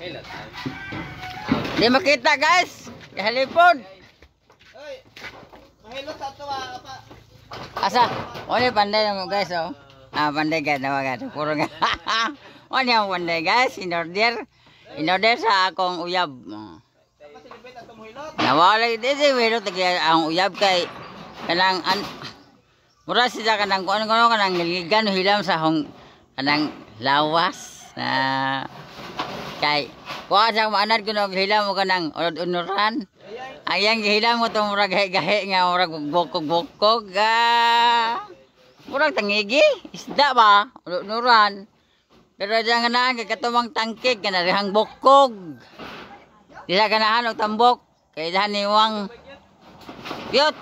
Hilat. Di makita guys. Halipon. Oy. Mahilot sa to pa. Asa? Oni pandai mo guys oh. Pandai guys nawagan. Puro nga. Oni ang pandai guys. In order sa akong uyab. Nawala din si Wero tagi ang uyab kay kanang mura siya kanang kuno kanang ngiligan hilam sa hong kanang lawas na kay kuha sa maanad kuno hilam mo kanang unuran ayang hilam mo tong murag gahe nga murag bukog murag tangigi isda ba unuran pero diyan nga kay katumang tangkig kana rihang bukog dila ganahan og tambok kay dahan niwang yut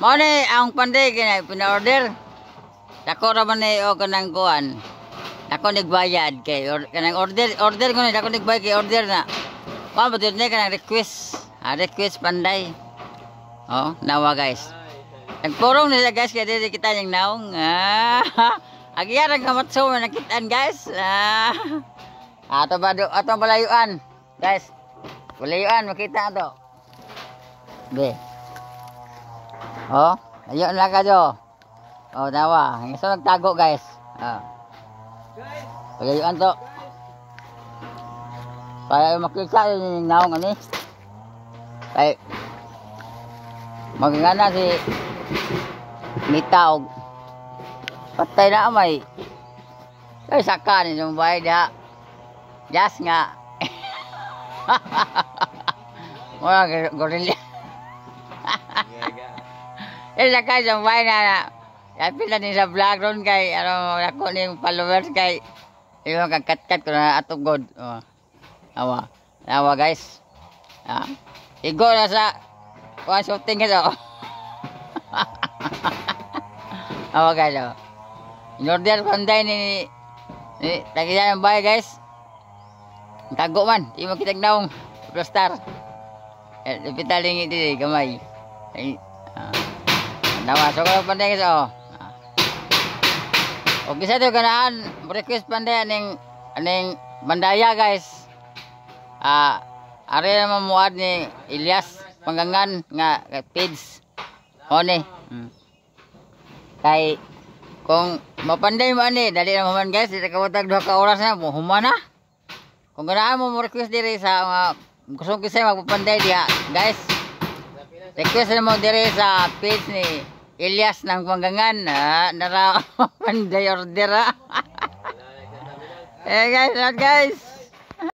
mo ni ang panday kay pina-order dako ra man ni o kanang kuan ako nagbayad kay kanang order ko ni ako nagbayad kay order na wa ba ni kanang request request panday oh nawa guys nagpurong nila guys kay dili kita yang naong agya ra kamatso na nakitaan guys ato balayuan guys balayuan makita ato be oh ayo na ka jo oh nawa so nagtago guys balayuan to kaya makita yung naong ani kay magngana si Mita og patay na amay kay saka ni yung bayad ha jas nga wala gorilla saka yung bayad na pila ni sa vlog ron kay ako ni followers kay yung kagkat-kat ko na atugod awa guys igo na sa shooting ito awa guys in-order panday ni tagilan ng bahay guys tago man di mo kitag naong superstar ipitaling iti gamay nawa so ko panday guys o kisa to ganahan request panday aning bandaya guys ari naman muad ni Elias Panggangan nga page one kay kung mapanday mo ani dali na man guys dili ka watag 2 ka oras na humana kung ganahan mo request diri sa kusong kisay magpapanday diha guys request na mo diri sa page ni Elias ng Panggangan nara panday order guys